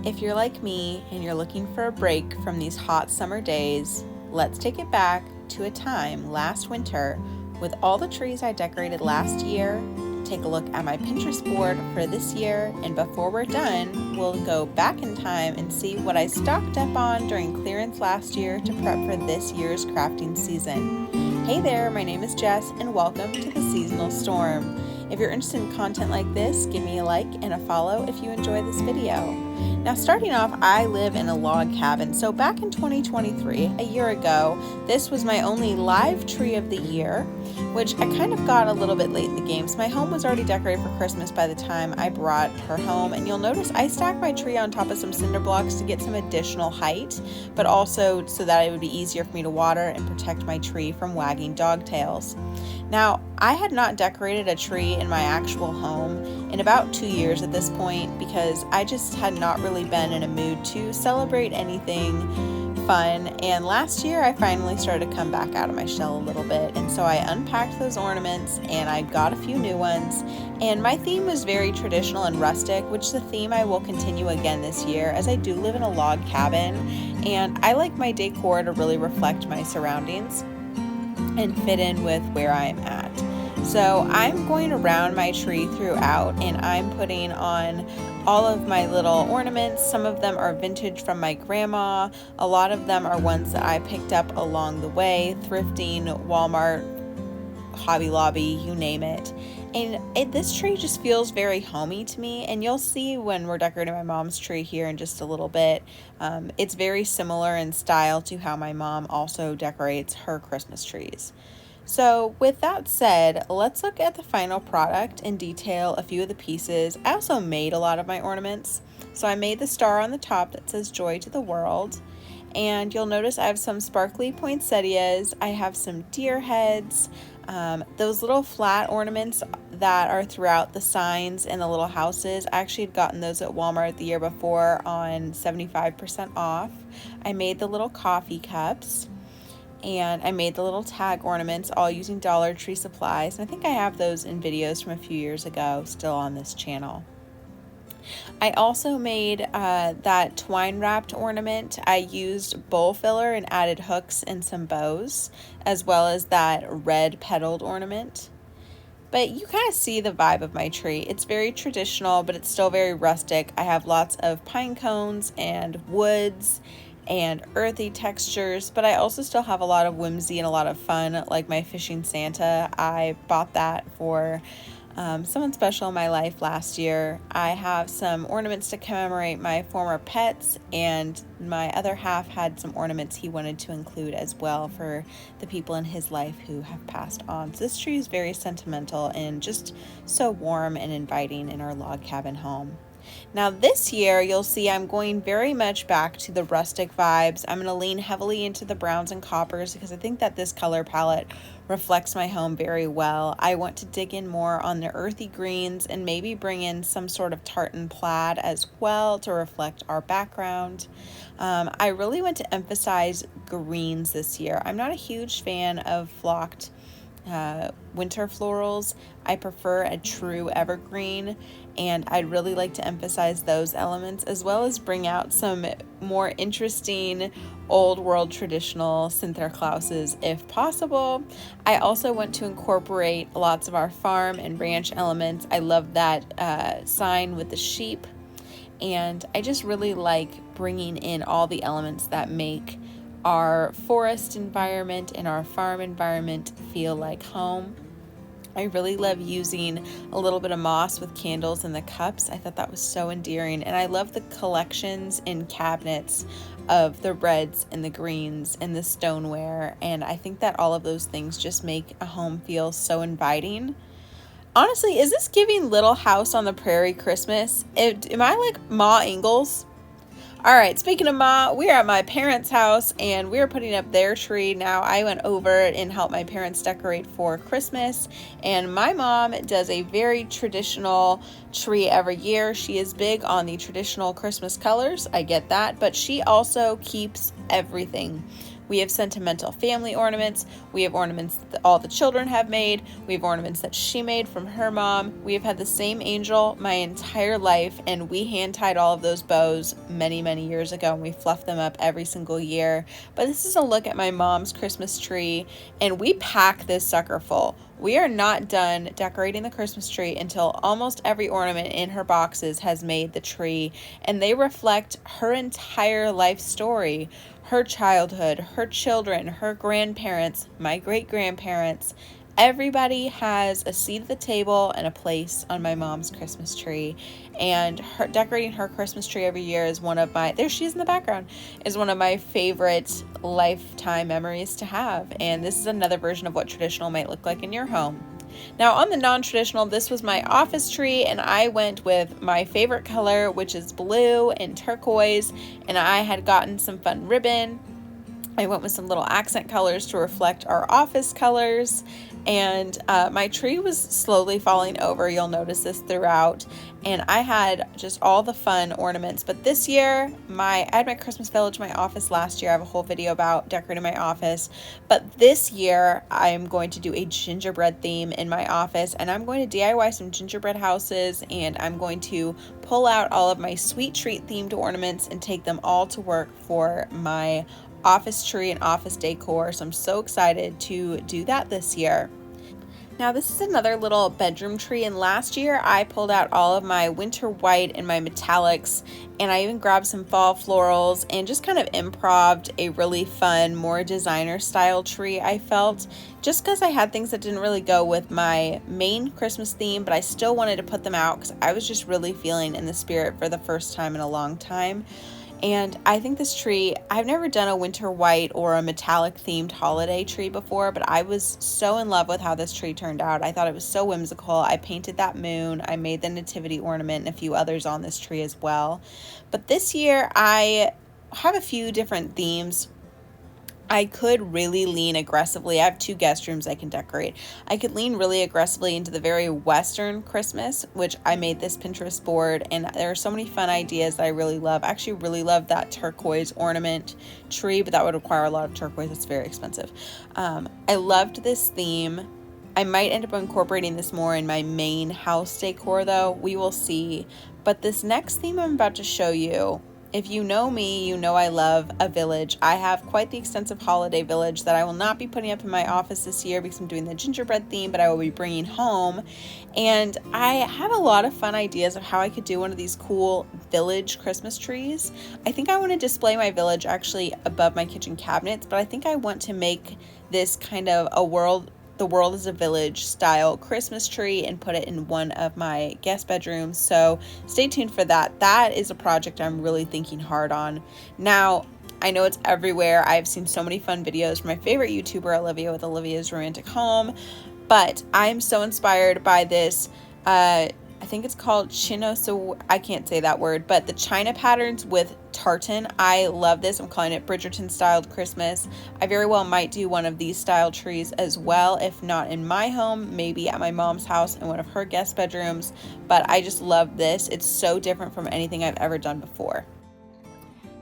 If you're like me and you're looking for a break from these hot summer days, let's take it back to a time last winter with all the trees I decorated last year. Take a look at my Pinterest board for this year, and before we're done, we'll go back in time and see what I stocked up on during clearance last year to prep for this year's crafting season. Hey there, my name is Jess, and welcome to the Seasonal Storm. If you're interested in content like this, give me a like and a follow if you enjoy this video. Now, starting off, I live in a log cabin. So back in 2023, a year ago, this was my only live tree of the year, which I kind of got a little bit late in the game. So my home was already decorated for Christmas by the time I brought her home. And you'll notice I stacked my tree on top of some cinder blocks to get some additional height, but also so that it would be easier for me to water and protect my tree from wagging dog tails. Now, I had not decorated a tree in my actual home in about 2 years at this point because I just had not really been in a mood to celebrate anything fun, and last year I finally started to come back out of my shell a little bit, and so I unpacked those ornaments and I got a few new ones, and my theme was very traditional and rustic, which is a theme I will continue again this year as I do live in a log cabin and I like my decor to really reflect my surroundings and fit in with where I'm at. So I'm going to round my tree throughout, and I'm putting on all of my little ornaments. Some of them are vintage from my grandma. A lot of them are ones that I picked up along the way, thrifting, Walmart, Hobby Lobby, you name it. And this tree just feels very homey to me, and you'll see when we're decorating my mom's tree here in just a little bit. It's very similar in style to how my mom also decorates her Christmas trees. So with that said, let's look at the final product and detail a few of the pieces. I also made a lot of my ornaments. So I made the star on the top that says Joy to the World. And you'll notice I have some sparkly poinsettias. I have some deer heads. Those little flat ornaments that are throughout the signs and the little houses, I actually had gotten those at Walmart the year before on 75% off. I made the little coffee cups. And I made the little tag ornaments all using Dollar Tree supplies. And I think I have those in videos from a few years ago still on this channel. I also made that twine wrapped ornament. I used bowl filler and added hooks and some bows, as well as that red petaled ornament. But you kind of see the vibe of my tree. It's very traditional, but it's still very rustic. I have lots of pine cones and woods and earthy textures, but I also still have a lot of whimsy and a lot of fun, like my fishing Santa. I bought that for someone special in my life last year. I have some ornaments to commemorate my former pets, and my other half had some ornaments he wanted to include as well for the people in his life who have passed on. So this tree is very sentimental and just so warm and inviting in our log cabin home. Now this year, you'll see I'm going very much back to the rustic vibes. I'm going to lean heavily into the browns and coppers because I think that this color palette reflects my home very well. I want to dig in more on the earthy greens and maybe bring in some sort of tartan plaid as well to reflect our background. I really want to emphasize greens this year. I'm not a huge fan of flocked winter florals. I prefer a true evergreen, and I'd really like to emphasize those elements as well as bring out some more interesting old world traditional Sinterklaases if possible. I also want to incorporate lots of our farm and ranch elements. I love that sign with the sheep, and I just really like bringing in all the elements that make our forest environment and our farm environment feel like home. I really love using a little bit of moss with candles in the cups. I thought that was so endearing, and I love the collections in cabinets of the reds and the greens and the stoneware, and I think that all of those things just make a home feel so inviting. Honestly, is this giving Little House on the Prairie Christmas? Am I like Ma Ingalls? All right, speaking of Ma, we are at my parents' house and we're putting up their tree. Now, I went over and helped my parents decorate for Christmas, and my mom does a very traditional tree every year. She is big on the traditional Christmas colors. I get that, but she also keeps everything. We have sentimental family ornaments. We have ornaments that all the children have made. We have ornaments that she made from her mom. We have had the same angel my entire life, and we hand tied all of those bows many, many years ago, and we fluff them up every single year. But this is a look at my mom's Christmas tree, and we pack this sucker full. We are not done decorating the Christmas tree until almost every ornament in her boxes has made the tree, and they reflect her entire life story, her childhood, her children, her grandparents, my great-grandparents. Everybody has a seat at the table and a place on my mom's Christmas tree, and decorating her Christmas tree every year is one of my, there she is in the background, is one of my favorite lifetime memories to have. And this is another version of what traditional might look like in your home. Now on the non-traditional, this was my office tree, and I went with my favorite color, which is blue and turquoise, and I had gotten some fun ribbon. I went with some little accent colors to reflect our office colors, and my tree was slowly falling over. You'll notice this throughout, and I had just all the fun ornaments. But this year, I had my Christmas village in my office last year. I have a whole video about decorating my office, but this year I am going to do a gingerbread theme in my office, and I'm going to DIY some gingerbread houses, and I'm going to pull out all of my sweet treat themed ornaments and take them all to work for my office tree and office decor. So I'm so excited to do that this year. Now this is another little bedroom tree, and last year I pulled out all of my winter white and my metallics, and I even grabbed some fall florals and just kind of improv'd a really fun, more designer style tree, I felt, just because I had things that didn't really go with my main Christmas theme, but I still wanted to put them out because I was just really feeling in the spirit for the first time in a long time. And I think this tree, I've never done a winter white or a metallic themed holiday tree before, but I was so in love with how this tree turned out. I thought it was so whimsical. I painted that moon, I made the nativity ornament and a few others on this tree as well. But this year I have a few different themes. I could really lean aggressively. I have 2 guest rooms I can decorate. I could lean really aggressively into the very Western Christmas, which I made this Pinterest board, and there are so many fun ideas that I really love. I actually really love that turquoise ornament tree, but that would require a lot of turquoise. It's very expensive. I loved this theme. I might end up incorporating this more in my main house decor though. We will see. But this next theme I'm about to show you, if you know me, you know I love a village. I have quite the extensive holiday village that I will not be putting up in my office this year because I'm doing the gingerbread theme, but I will be bringing home. And I have a lot of fun ideas of how I could do one of these cool village Christmas trees. I think I want to display my village actually above my kitchen cabinets, but I think I want to make this kind of the world is a village style Christmas tree and put it in one of my guest bedrooms. So stay tuned for that. That is a project I'm really thinking hard on. Now, I know it's everywhere. I've seen so many fun videos from my favorite YouTuber, Olivia, with Olivia's Romantic Home, but I'm so inspired by this, I think it's called so I can't say that word, but the China patterns with tartan. I love this. I'm calling it Bridgerton styled Christmas. I very well might do one of these style trees as well, if not in my home, maybe at my mom's house in one of her guest bedrooms. But I just love this. It's so different from anything I've ever done before.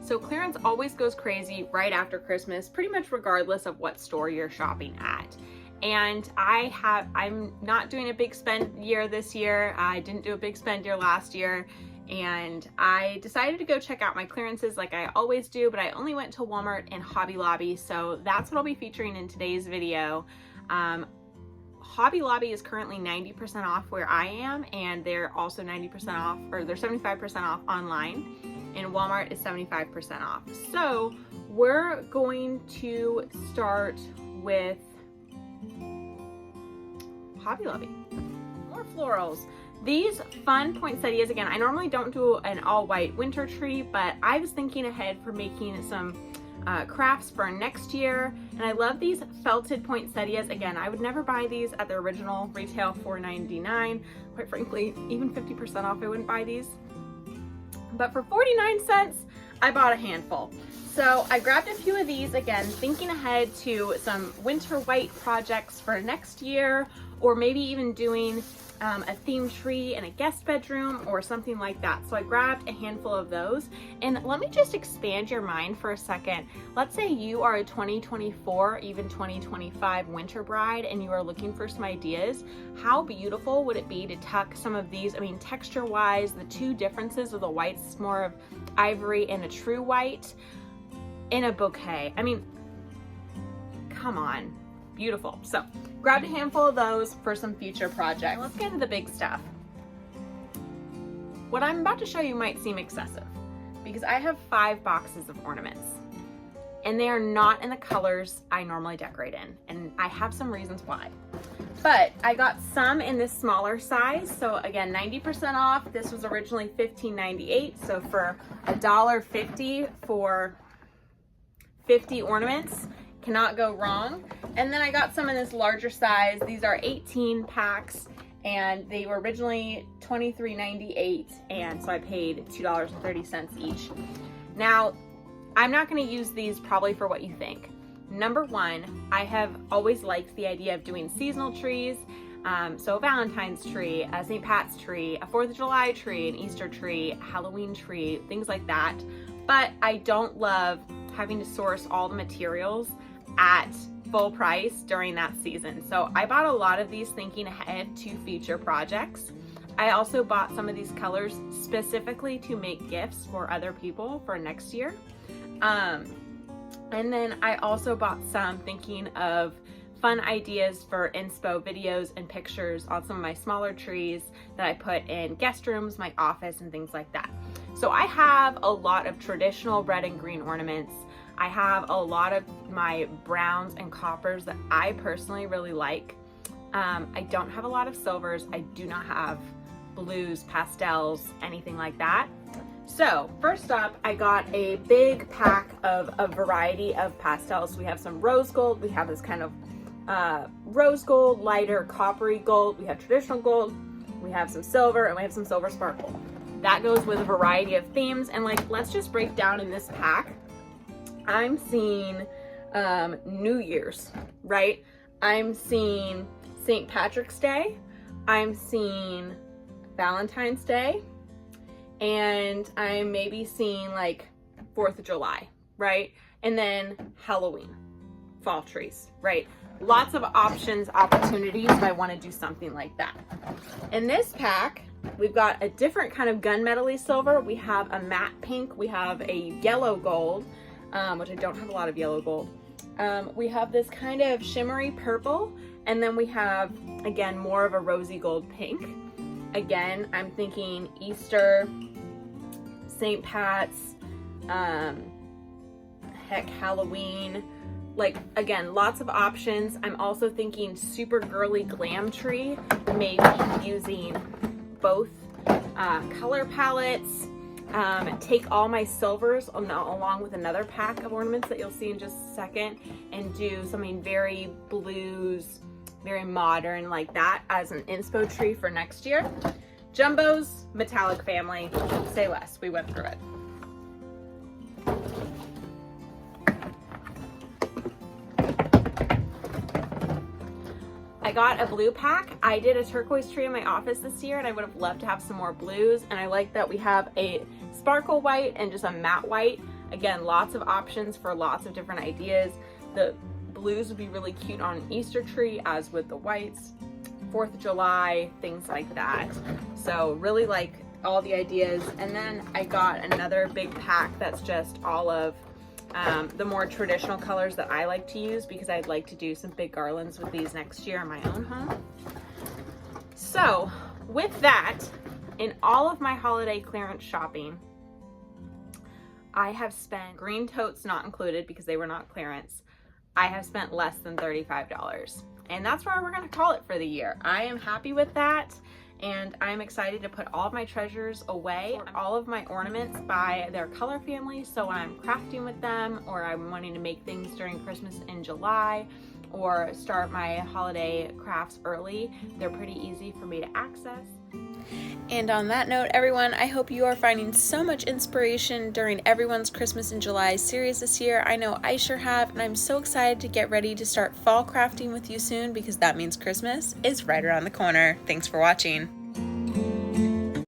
So clearance always goes crazy right after Christmas, pretty much regardless of what store you're shopping at. And I'm not doing a big spend year this year. I didn't do a big spend year last year, and I decided to go check out my clearances like I always do, but I only went to Walmart and Hobby Lobby, so that's what I'll be featuring in today's video. Hobby Lobby is currently 90% off where I am, and they're also 90% off, or they're 75% off online, and Walmart is 75% off. So we're going to start with Hobby Lobby. More florals. These fun poinsettias, again, I normally don't do an all white winter tree, but I was thinking ahead for making some crafts for next year, and I love these felted poinsettias. Again, I would never buy these at their original retail $4.99. Quite frankly, even 50% off, I wouldn't buy these. But for 49 cents, I bought a handful. So I grabbed a few of these, again, thinking ahead to some winter white projects for next year, or maybe even doing a theme tree in a guest bedroom or something like that. So I grabbed a handful of those. And let me just expand your mind for a second. Let's say you are a 2024, even 2025 winter bride and you are looking for some ideas. How beautiful would it be to tuck some of these, I mean, texture wise, the two differences of the whites, more of ivory and a true white, in a bouquet. I mean, come on, beautiful. So grabbed a handful of those for some future projects. Let's get into the big stuff. What I'm about to show you might seem excessive because I have 5 boxes of ornaments and they are not in the colors I normally decorate in, and I have some reasons why. But I got some in this smaller size. So again, 90% off. This was originally $15.98. So for $1.50 for 50 ornaments, cannot go wrong. And then I got some in this larger size. These are 18 packs and they were originally $23.98, and so I paid $2.30 each. Now, I'm not going to use these probably for what you think. Number one, I have always liked the idea of doing seasonal trees. So a Valentine's tree, a St. Pat's tree, a 4th of July tree, an Easter tree, a Halloween tree, things like that. But I don't love having to source all the materials at full price during that season. So I bought a lot of these thinking ahead to future projects. I also bought some of these colors specifically to make gifts for other people for next year. And then I also bought some thinking of fun ideas for inspo videos and pictures on some of my smaller trees that I put in guest rooms, my office, and things like that. So I have a lot of traditional red and green ornaments. I have a lot of my browns and coppers that I personally really like. I don't have a lot of silvers. I do not have blues, pastels, anything like that. So first up, I got a big pack of a variety of pastels. We have some rose gold. We have this kind of rose gold, lighter coppery gold. We have traditional gold. We have some silver, and we have some silver sparkle. That goes with a variety of themes. And like, let's just break down in this pack. I'm seeing New Year's, right? I'm seeing St. Patrick's Day. I'm seeing Valentine's Day. And I'm maybe seeing like 4th of July, right? And then Halloween, fall trees, right? Lots of options, opportunities if I want to do something like that. In this pack, we've got a different kind of gunmetal-y silver. We have a matte pink. We have a yellow gold, which I don't have a lot of yellow gold. We have this kind of shimmery purple, and then we have, again, more of a rosy gold pink. Again, I'm thinking Easter, St. Pat's, heck, Halloween. Like, again, lots of options. I'm also thinking super girly glam tree, maybe using both color palettes. Take all my silvers along with another pack of ornaments that you'll see in just a second, and do something very blues, very modern like that as an inspo tree for next year. Jumbo's metallic family, say less, we went through it. I got a blue pack. I did a turquoise tree in my office this year, and I would have loved to have some more blues, and I like that we have a sparkle white and just a matte white. Again, lots of options for lots of different ideas. The blues would be really cute on an Easter tree, as with the whites, 4th of July, things like that. So really like all the ideas. And then I got another big pack that's just all of the more traditional colors that I like to use, because I'd like to do some big garlands with these next year in my own home. So with that, in all of my holiday clearance shopping, I have spent, green totes not included because they were not clearance, I have spent less than $35. And that's where we're gonna call it for the year. I am happy with that, and I'm excited to put all of my treasures away, all of my ornaments by their color family. So when I'm crafting with them, or I'm wanting to make things during Christmas in July, or start my holiday crafts early, they're pretty easy for me to access. And on that note, everyone, I hope you are finding so much inspiration during everyone's Christmas in July series this year. I know I sure have, and I'm so excited to get ready to start fall crafting with you soon because that means Christmas is right around the corner. Thanks for watching.